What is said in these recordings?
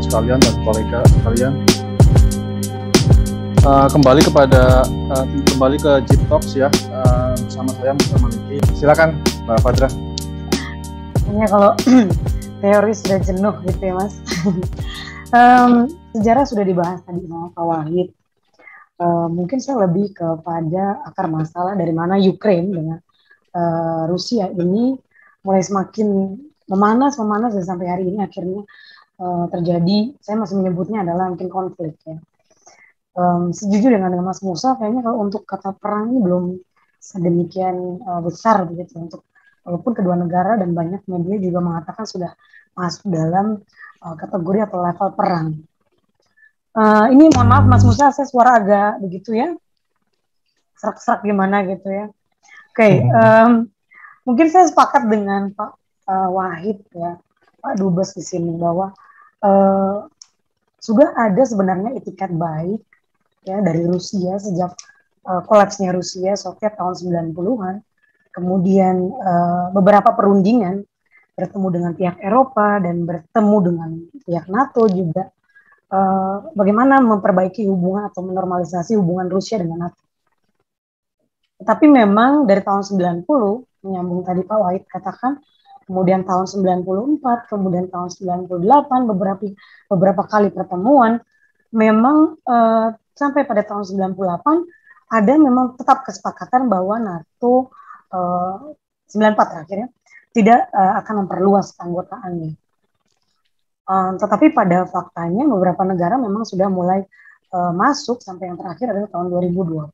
sekalian dan kolega sekalian. Kembali ke Jeep Talks ya, bersama saya Mr. Maliki. Silakan Mbak Fadra. Hanya kalau teori sudah jenuh gitu ya Mas. Sejarah sudah dibahas tadi sama Pak Wahid. Mungkin saya lebih kepada akar masalah dari mana Ukraine dengan Rusia ini mulai semakin memanas dan sampai hari ini akhirnya terjadi, saya masih menyebutnya adalah mungkin konflik ya. Sejujurnya dengan Mas Musa, kayaknya kalau untuk kata perang ini belum sedemikian besar begitu untuk walaupun kedua negara dan banyak media juga mengatakan sudah masuk dalam kategori atau level perang. Ini mohon maaf Mas Musa, saya suara agak begitu ya, serak-serak gimana gitu ya. Oke, mungkin saya sepakat dengan Pak Wahid ya, Pak Dubes di sini bahwa sudah ada sebenarnya itikat baik ya dari Rusia sejak kolapsnya Rusia Soviet tahun 90-an. Kemudian beberapa perundingan bertemu dengan pihak Eropa dan bertemu dengan pihak NATO juga. Bagaimana memperbaiki hubungan atau menormalisasi hubungan Rusia dengan NATO. Tapi memang dari tahun 90, menyambung tadi Pak Wahid katakan, kemudian tahun 94, kemudian tahun 98, beberapa kali pertemuan, memang sampai pada tahun 98, ada memang tetap kesepakatan bahwa NATO 94 terakhirnya tidak akan memperluas keanggotaannya. Tetapi pada faktanya beberapa negara memang sudah mulai masuk sampai yang terakhir adalah tahun 2020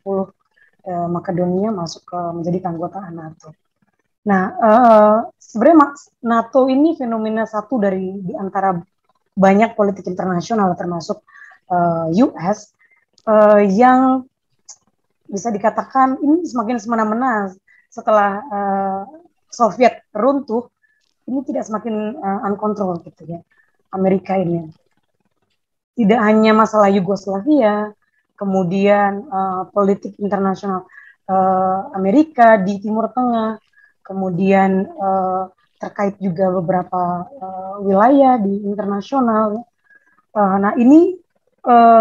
Makedonia masuk menjadi keanggotaan NATO. Nah, sebenarnya NATO ini fenomena satu di antara banyak politik internasional termasuk US yang bisa dikatakan ini semakin semena-mena setelah Soviet runtuh, ini tidak semakin uncontrolled gitu ya. Amerika ini tidak hanya masalah Yugoslavia, kemudian politik internasional Amerika di Timur Tengah, kemudian terkait juga beberapa wilayah di internasional. Nah ini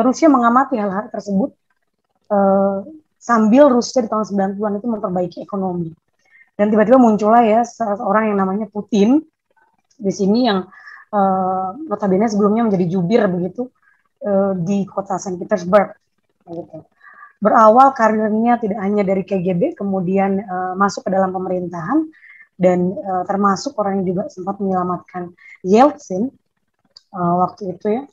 Rusia mengamati hal-hal tersebut sambil Rusia di tahun 90-an itu memperbaiki ekonomi. Dan tiba-tiba muncullah ya seorang yang namanya Putin di sini yang notabene sebelumnya menjadi jubir begitu di kota Saint Petersburg. Gitu. Berawal karirnya tidak hanya dari KGB, kemudian masuk ke dalam pemerintahan dan termasuk orang yang juga sempat menyelamatkan Yeltsin waktu itu ya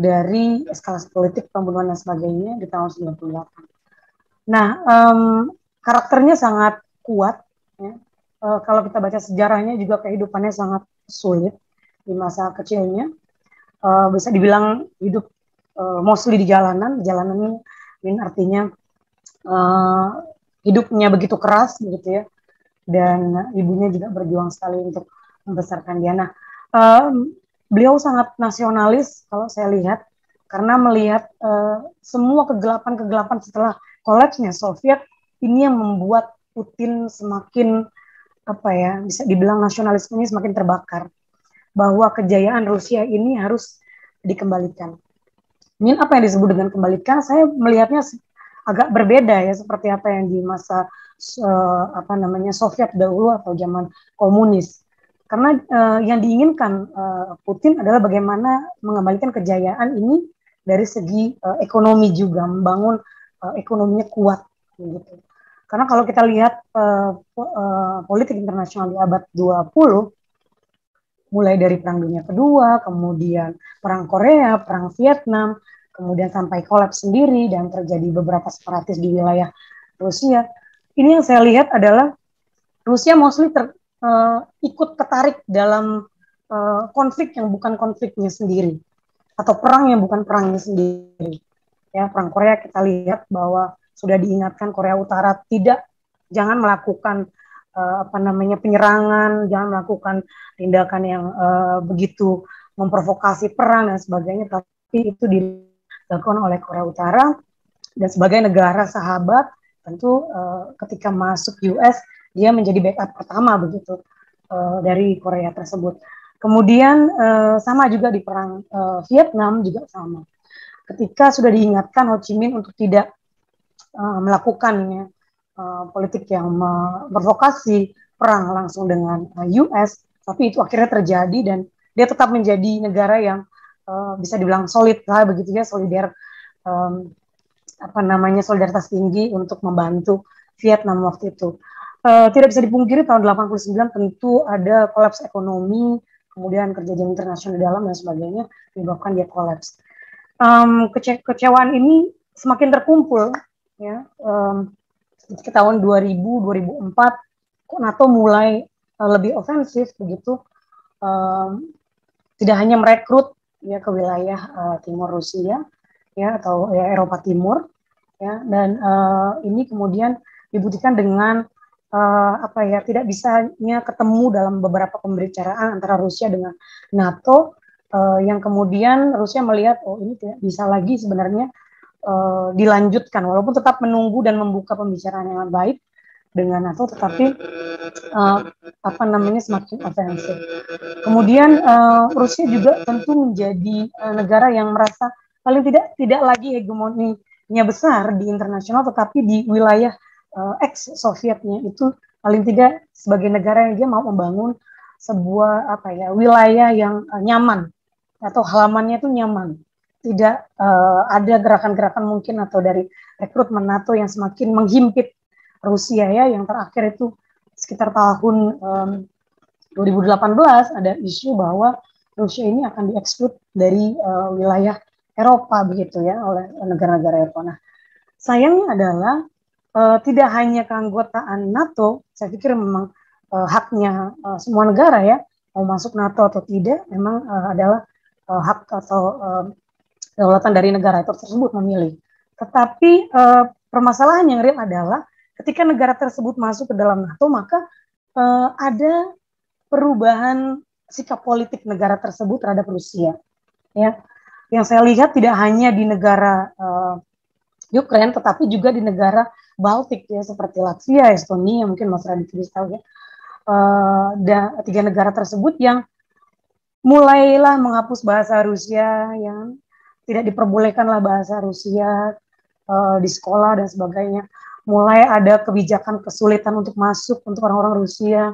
dari eskalasi politik pembunuhan dan sebagainya di tahun 98. Nah, karakternya sangat kuat. Ya. Kalau kita baca sejarahnya juga kehidupannya sangat sulit di masa kecilnya. Bisa dibilang hidup mostly di jalanan ini artinya hidupnya begitu keras begitu ya, dan ibunya juga berjuang sekali untuk membesarkan dia. Nah, beliau sangat nasionalis kalau saya lihat karena melihat semua kegelapan setelah kolapsnya Soviet ini yang membuat Putin semakin bisa dibilang nasionalismenya semakin terbakar bahwa kejayaan Rusia ini harus dikembalikan. Ini apa yang disebut dengan kembalikan? Saya melihatnya agak berbeda ya seperti apa yang di masa Soviet dahulu atau zaman komunis. Karena yang diinginkan Putin adalah bagaimana mengembalikan kejayaan ini dari segi ekonomi juga, membangun ekonominya kuat gitu. Karena kalau kita lihat politik internasional di abad 20 mulai dari Perang Dunia Kedua, kemudian Perang Korea, Perang Vietnam, kemudian sampai kolaps sendiri dan terjadi beberapa separatis di wilayah Rusia. Ini yang saya lihat adalah Rusia mostly ikut ketarik dalam konflik yang bukan konfliknya sendiri atau perang yang bukan perangnya sendiri. Ya, Perang Korea kita lihat bahwa sudah diingatkan Korea Utara jangan melakukan penyerangan, jangan melakukan tindakan yang begitu memprovokasi perang dan sebagainya, tapi itu dilakukan oleh Korea Utara dan sebagai negara sahabat tentu ketika masuk US dia menjadi backup pertama begitu dari Korea tersebut. Kemudian sama juga di perang Vietnam juga sama. Ketika sudah diingatkan Ho Chi Minh untuk tidak melakukan politik yang bervokasi perang langsung dengan US, tapi itu akhirnya terjadi dan dia tetap menjadi negara yang bisa dibilang solid lah begitu ya, solidaritas tinggi untuk membantu Vietnam waktu itu. Tidak bisa dipungkiri tahun 89 tentu ada kolaps ekonomi, kemudian kerjaan internasional di dalam dan sebagainya menyebabkan dia kolaps. Kecewaan ini semakin terkumpul ya, ke tahun 2000 2004 kok NATO mulai lebih ofensif begitu, tidak hanya merekrut ya ke wilayah timur Rusia ya atau ya Eropa Timur ya, dan ini kemudian dibuktikan dengan tidak bisanya ketemu dalam beberapa pembicaraan antara Rusia dengan NATO, yang kemudian Rusia melihat ini tidak bisa lagi sebenarnya dilanjutkan walaupun tetap menunggu dan membuka pembicaraan yang baik dengan NATO, tetapi semakin ofensif. Kemudian Rusia juga tentu menjadi negara yang merasa paling tidak lagi hegemoninya besar di internasional, tetapi di wilayah ex-Sovietnya itu paling tidak sebagai negara yang dia mau membangun sebuah wilayah yang nyaman atau halamannya itu nyaman. Tidak ada gerakan-gerakan mungkin atau dari rekrutmen NATO yang semakin menghimpit Rusia ya, yang terakhir itu sekitar tahun 2018 ada isu bahwa Rusia ini akan dieksklud dari wilayah Eropa begitu ya oleh negara-negara Eropa. Nah, sayangnya adalah tidak hanya keanggotaan NATO, saya pikir memang haknya semua negara ya mau masuk NATO atau tidak, memang adalah hak atau kedaulatan dari negara itu tersebut memilih. Tetapi permasalahan yang real adalah ketika negara tersebut masuk ke dalam NATO, maka ada perubahan sikap politik negara tersebut terhadap Rusia. Ya, yang saya lihat tidak hanya di negara Ukraina, tetapi juga di negara Baltik ya, seperti Latvia, Estonia, mungkin Mas Raditya bisa tahu ya. Tiga negara tersebut yang mulailah menghapus bahasa Rusia, yang tidak diperbolehkanlah bahasa Rusia di sekolah dan sebagainya. Mulai ada kebijakan kesulitan untuk masuk untuk orang-orang Rusia.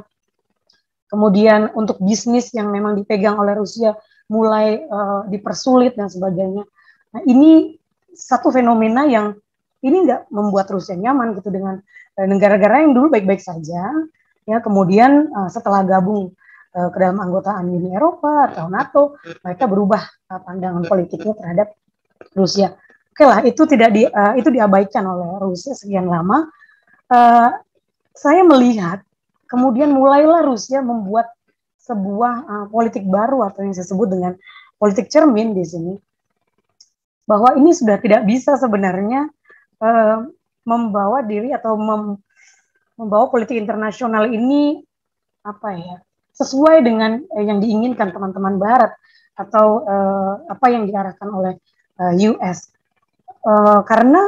Kemudian untuk bisnis yang memang dipegang oleh Rusia mulai dipersulit dan sebagainya. Nah, ini satu fenomena yang ini nggak membuat Rusia nyaman gitu dengan negara-negara yang dulu baik-baik saja. Ya, kemudian setelah gabung ke dalam anggotaan Uni Eropa atau NATO, mereka berubah pandangan politiknya terhadap Rusia. Oke lah, itu itu diabaikan oleh Rusia sekian lama. Saya melihat kemudian mulailah Rusia membuat sebuah politik baru atau yang disebut dengan politik cermin di sini, bahwa ini sudah tidak bisa sebenarnya membawa diri atau membawa politik internasional ini sesuai dengan yang diinginkan teman-teman Barat atau apa yang diarahkan oleh US, karena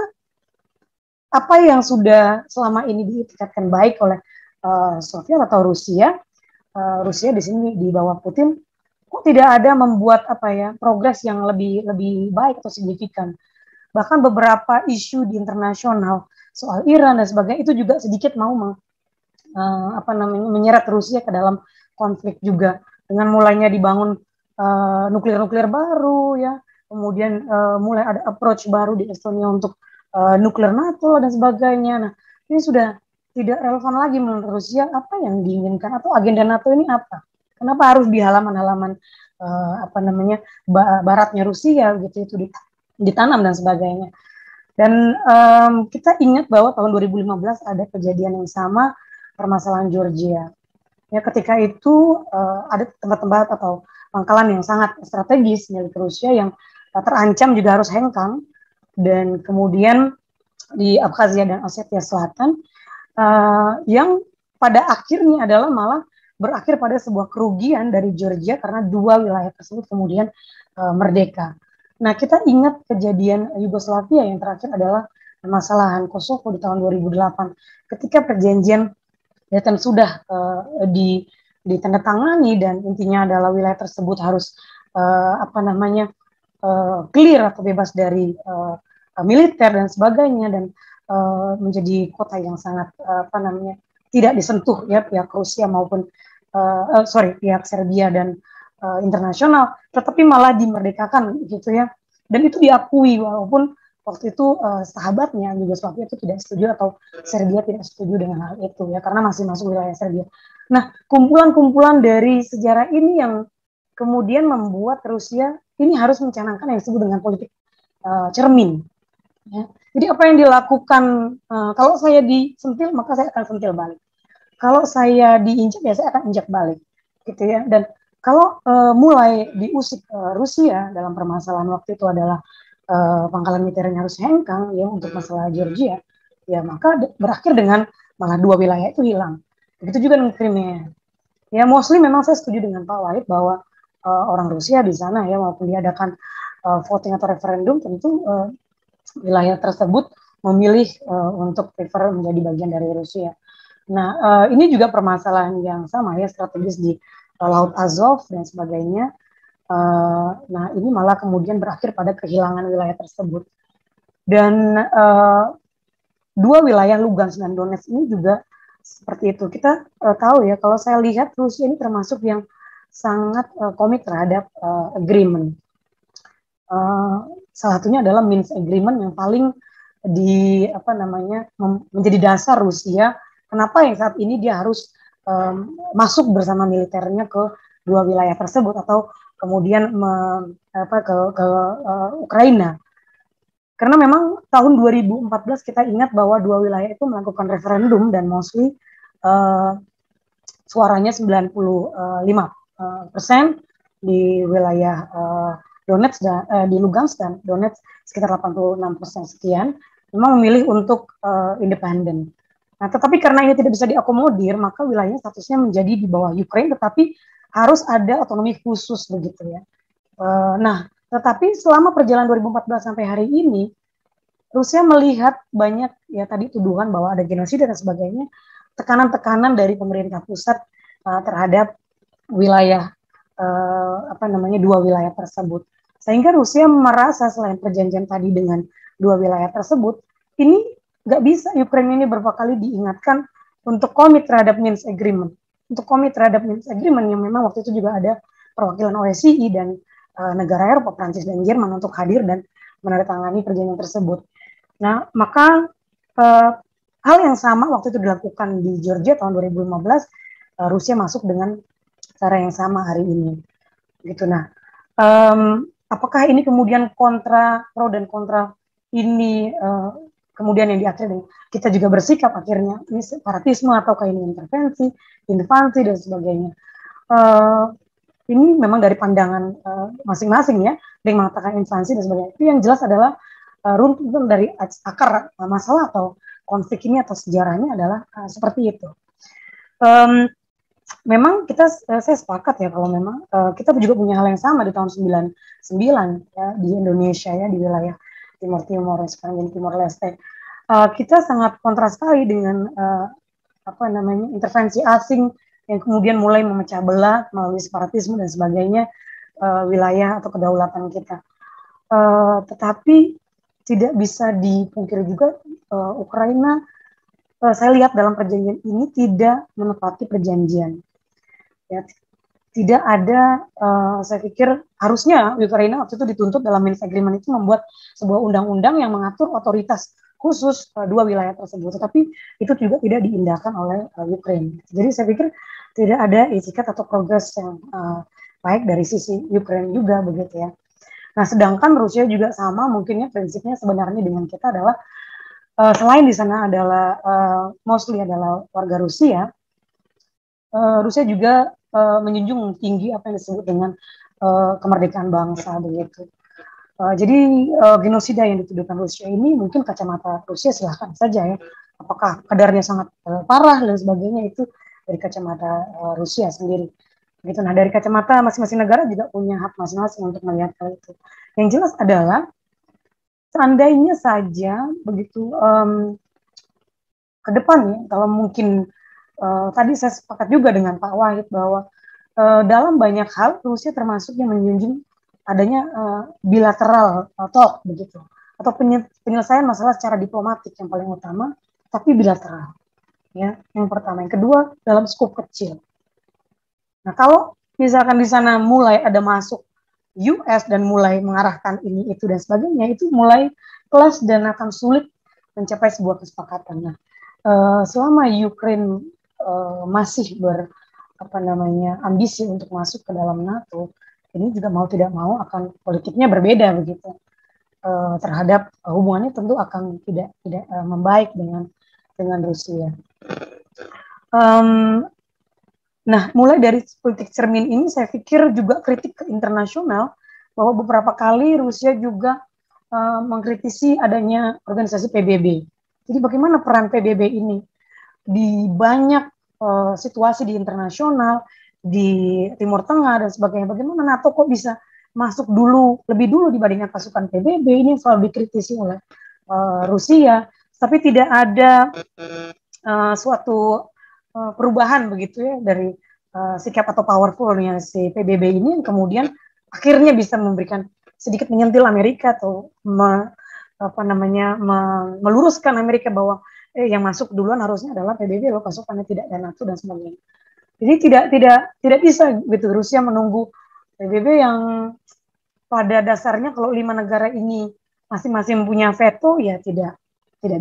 apa yang sudah selama ini diikatkan baik oleh Soviet atau Rusia, Rusia di sini di bawah Putin kok tidak ada membuat progres yang lebih baik atau signifikan. Bahkan beberapa isu di internasional soal Iran dan sebagainya itu juga sedikit mau menyeret Rusia ke dalam konflik juga, dengan mulainya dibangun nuklir baru ya, kemudian mulai ada approach baru di Estonia untuk nuklir NATO dan sebagainya. Nah, ini sudah tidak relevan lagi menurut Rusia apa yang diinginkan atau agenda NATO ini apa. Kenapa harus di halaman-halaman baratnya Rusia gitu itu ditanam dan sebagainya. Dan kita ingat bahwa tahun 2015 ada kejadian yang sama, permasalahan Georgia. Ya, ketika itu ada tempat-tempat atau pangkalan yang sangat strategis milik Rusia yang terancam juga harus hengkang, dan kemudian di Abkhazia dan Ossetia Selatan yang pada akhirnya adalah malah berakhir pada sebuah kerugian dari Georgia karena dua wilayah tersebut kemudian merdeka. Nah, kita ingat kejadian Yugoslavia yang terakhir adalah permasalahan Kosovo di tahun 2008 ketika perjanjian Dayton sudah ditandatangani dan intinya adalah wilayah tersebut harus clear atau bebas dari militer dan sebagainya dan menjadi kota yang sangat tidak disentuh ya pihak Rusia maupun pihak Serbia dan internasional, tetapi malah dimerdekakan gitu ya. Dan itu diakui walaupun waktu itu sahabatnya Yugoslavia itu tidak setuju atau Serbia tidak setuju dengan hal itu ya karena masih masuk wilayah Serbia. Nah, kumpulan-kumpulan dari sejarah ini yang kemudian membuat Rusia ini harus mencanangkan yang disebut dengan politik cermin. Ya. Jadi apa yang dilakukan, kalau saya disentil maka saya akan sentil balik. Kalau saya diinjak ya saya akan injak balik, gitu ya. Dan kalau mulai diusik Rusia dalam permasalahan waktu itu adalah pangkalan militernya harus hengkang ya untuk masalah Georgia, ya maka berakhir dengan malah 2 wilayah itu hilang. Begitu juga dengan Crimea. Ya mostly memang saya setuju dengan Pak Wahid bahwa orang Rusia di sana ya maupun diadakan voting atau referendum tentu wilayah tersebut memilih untuk prefer menjadi bagian dari Rusia. Nah, ini juga permasalahan yang sama ya strategis di Laut Azov dan sebagainya. Nah, ini malah kemudian berakhir pada kehilangan wilayah tersebut. Dan 2 wilayah Lugansk dan Donetsk ini juga seperti itu. Kita tahu ya, kalau saya lihat Rusia ini termasuk yang sangat komit terhadap agreement. Salah satunya adalah Minsk Agreement yang paling menjadi dasar Rusia. Kenapa yang saat ini dia harus masuk bersama militernya ke 2 wilayah tersebut atau kemudian ke Ukraina. Karena memang tahun 2014 kita ingat bahwa 2 wilayah itu melakukan referendum dan mostly suaranya 95% di wilayah Donetsk dan di Lugansk dan Donetsk sekitar 86% sekian memang memilih untuk independen. Nah, tetapi karena ini tidak bisa diakomodir, maka wilayahnya statusnya menjadi di bawah Ukraina, tetapi harus ada otonomi khusus begitu ya. Nah, tetapi selama perjalanan 2014 sampai hari ini, Rusia melihat banyak ya tadi tuduhan bahwa ada genosida dan sebagainya, tekanan-tekanan dari pemerintah pusat terhadap wilayah 2 wilayah tersebut. Sehingga Rusia merasa selain perjanjian tadi dengan 2 wilayah tersebut, ini nggak bisa Ukraina ini beberapa kali diingatkan untuk komit terhadap Minsk Agreement. Untuk komit terhadap Minsk Agreement yang memang waktu itu juga ada perwakilan OSCE dan negara Eropa, Prancis dan Jerman untuk hadir dan menandatangani perjanjian tersebut. Nah, maka hal yang sama waktu itu dilakukan di Georgia tahun 2015, Rusia masuk dengan cara yang sama hari ini. Gitu. Nah, apakah ini kemudian pro dan kontra ini kemudian yang diakhiri kita juga bersikap akhirnya ini separatisme ataukah ini intervensi, invasi dan sebagainya. Ini memang dari pandangan masing-masing ya, ada yang mengatakan invasi dan sebagainya. Itu yang jelas adalah runtutan dari akar masalah atau konflik ini atau sejarahnya adalah seperti itu. Memang saya sepakat ya kalau memang kita juga punya hal yang sama di tahun 99 ya di Indonesia ya di wilayah Timur sekarang Timor Leste. Kita sangat kontra sekali dengan intervensi asing yang kemudian mulai memecah belah melalui separatisme dan sebagainya wilayah atau kedaulatan kita. Tetapi tidak bisa dipungkiri juga Ukraina saya lihat dalam perjanjian ini tidak menepati perjanjian. Ya, tidak ada, saya pikir harusnya Ukraina waktu itu dituntut dalam Minsk Agreement itu membuat sebuah undang-undang yang mengatur otoritas khusus 2 wilayah tersebut, tetapi itu juga tidak diindahkan oleh Ukraina. Jadi saya pikir tidak ada itikat atau progres yang baik dari sisi Ukraina juga begitu ya. Nah, sedangkan Rusia juga sama mungkinnya prinsipnya sebenarnya dengan kita adalah selain di sana adalah mostly adalah warga Rusia, Rusia juga menjunjung tinggi apa yang disebut dengan kemerdekaan bangsa begitu. Jadi genosida yang dituduhkan Rusia ini mungkin kacamata Rusia silahkan saja ya. Apakah kadarnya sangat parah dan sebagainya itu dari kacamata Rusia sendiri. Gitu. Nah dari kacamata masing-masing negara juga punya hak masing-masing untuk melihat hal itu. Yang jelas adalah seandainya saja begitu ke depan ya, kalau mungkin tadi saya sepakat juga dengan Pak Wahid bahwa dalam banyak hal Rusia termasuk yang menjunjung adanya bilateral talk begitu, atau penyelesaian masalah secara diplomatik yang paling utama, tapi bilateral. Ya, yang pertama, yang kedua dalam skop kecil. Nah, kalau misalkan di sana mulai ada masuk US dan mulai mengarahkan ini itu dan sebagainya, itu mulai kelas dan akan sulit mencapai sebuah kesepakatan. Nah, selama Ukraine masih ambisi untuk masuk ke dalam NATO, ini juga mau tidak mau akan politiknya berbeda begitu. Terhadap hubungannya tentu akan tidak membaik dengan Rusia. Nah, mulai dari politik cermin ini saya pikir juga kritik ke internasional bahwa beberapa kali Rusia juga mengkritisi adanya organisasi PBB. Jadi bagaimana peran PBB ini di banyak situasi di internasional, di Timur Tengah dan sebagainya. Bagaimana NATO kok bisa masuk lebih dulu dibandingkan pasukan PBB, ini selalu dikritisi oleh Rusia, tapi tidak ada suatu perubahan begitu ya dari sikap atau powerfulnya si PBB ini yang kemudian akhirnya bisa memberikan sedikit menyentil Amerika atau meluruskan Amerika bahwa yang masuk duluan harusnya adalah PBB loh, pasukannya tidak ada NATO dan sebagainya. Jadi tidak bisa gitu Rusia menunggu PBB yang pada dasarnya kalau 5 negara ini masing-masing punya veto ya tidak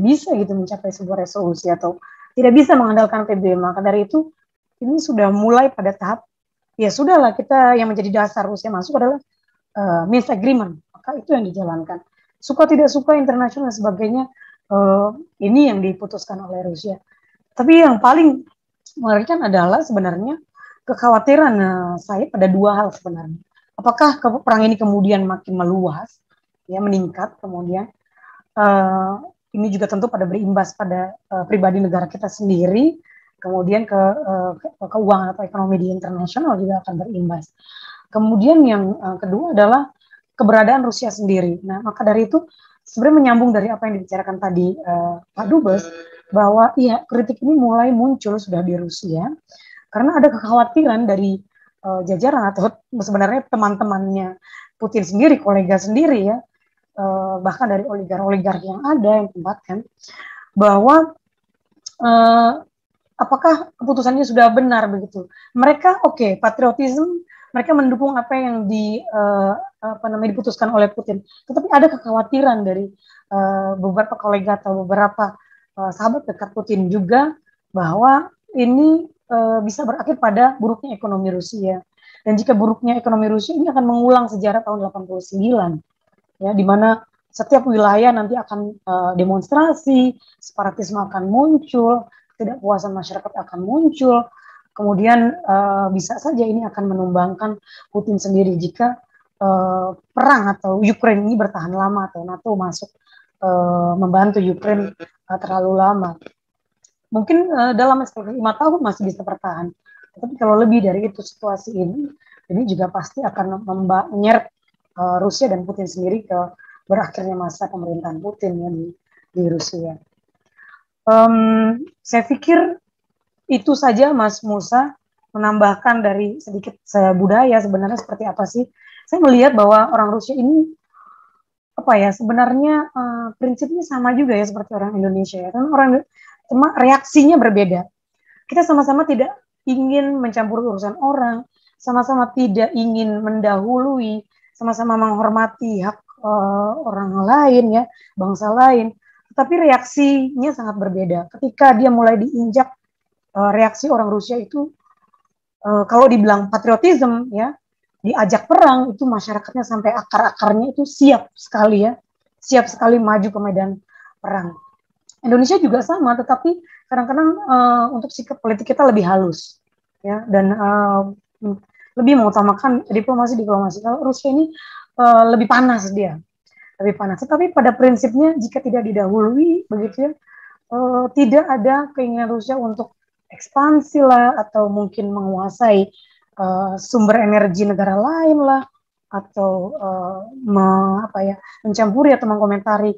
bisa gitu mencapai sebuah resolusi atau tidak bisa mengandalkan PBB. Maka dari itu ini sudah mulai pada tahap ya sudahlah, kita yang menjadi dasar Rusia masuk adalah Minsk Agreement. Maka itu yang dijalankan. Suka tidak suka internasional dan sebagainya, ini yang diputuskan oleh Rusia. Tapi yang paling mengerikan adalah sebenarnya kekhawatiran saya pada dua hal sebenarnya. Apakah perang ini kemudian makin meluas, ya meningkat kemudian, ini juga tentu pada berimbas pada pribadi negara kita sendiri, kemudian ke keuangan atau ekonomi di internasional juga akan berimbas. Kemudian yang kedua adalah keberadaan Rusia sendiri. Nah, maka dari itu sebenarnya menyambung dari apa yang dibicarakan tadi Pak Dubes, bahwa iya kritik ini mulai muncul sudah di Rusia karena ada kekhawatiran dari jajaran atau sebenarnya teman-temannya Putin sendiri, kolega sendiri ya, bahkan dari oligark yang ada yang tempatkan, bahwa apakah keputusannya sudah benar begitu. Mereka patriotisme, mereka mendukung apa yang diputuskan oleh Putin. Tetapi ada kekhawatiran dari beberapa kolega atau beberapa sahabat dekat Putin juga bahwa ini bisa berakhir pada buruknya ekonomi Rusia. Dan jika buruknya ekonomi Rusia ini akan mengulang sejarah tahun 89, ya, di mana setiap wilayah nanti akan demonstrasi, separatisme akan muncul, ketidakpuasan masyarakat akan muncul, kemudian bisa saja ini akan menumbangkan Putin sendiri jika perang atau Ukraine ini bertahan lama atau NATO masuk membantu Ukraine terlalu lama. Mungkin dalam 5 tahun masih bisa bertahan, tapi kalau lebih dari itu situasi ini juga pasti akan menyeret Rusia dan Putin sendiri ke berakhirnya masa pemerintahan Putin ya, di Rusia. Saya pikir itu saja Mas Musa, menambahkan dari sedikit budaya sebenarnya seperti apa sih. Saya melihat bahwa orang Rusia ini sebenarnya prinsipnya sama juga ya seperti orang Indonesia ya. Karena cuma reaksinya berbeda. Kita sama-sama tidak ingin mencampur urusan orang, sama-sama tidak ingin mendahului, sama-sama menghormati hak orang lain ya, bangsa lain. Tapi reaksinya sangat berbeda. Ketika dia mulai diinjak, reaksi orang Rusia itu kalau dibilang patriotisme ya, diajak perang itu masyarakatnya sampai akar-akarnya itu siap sekali ya, siap sekali maju ke medan perang. Indonesia juga sama, tetapi kadang-kadang untuk sikap politik kita lebih halus ya, dan lebih mengutamakan diplomasi. Kalau Rusia ini lebih panas dia, lebih panas. Tetapi pada prinsipnya jika tidak didahului begitu ya, tidak ada keinginan Rusia untuk ekspansi lah atau mungkin menguasai sumber energi negara lain lah, atau mencampuri atau mengomentari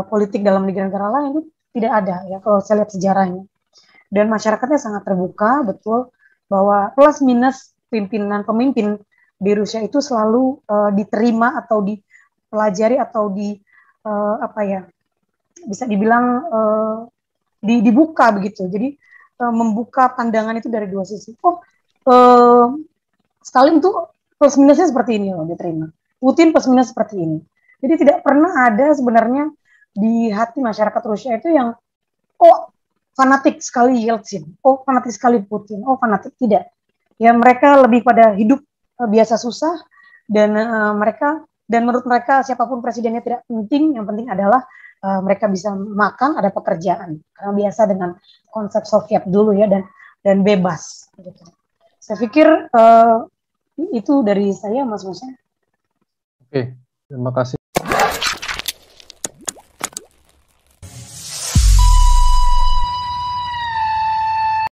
politik dalam negara lain, itu tidak ada ya kalau saya lihat sejarahnya. dan masyarakatnya sangat terbuka, betul, bahwa plus minus pemimpin di Rusia itu selalu diterima atau dipelajari atau apa ya, bisa dibilang dibuka begitu. Jadi membuka pandangan itu dari dua sisi. Stalin tuh plus minusnya seperti ini loh diterima. Putin plus minus seperti ini. Jadi tidak pernah ada sebenarnya di hati masyarakat Rusia itu yang fanatik sekali Yeltsin, fanatik sekali Putin, fanatik, tidak. Ya mereka lebih pada hidup biasa susah dan menurut mereka siapapun presidennya tidak penting, yang penting adalah mereka bisa makan, ada pekerjaan. Karena biasa dengan konsep Soviet dulu ya, dan bebas gitu. Saya pikir itu dari saya, Mas Musa. Oke, terima kasih.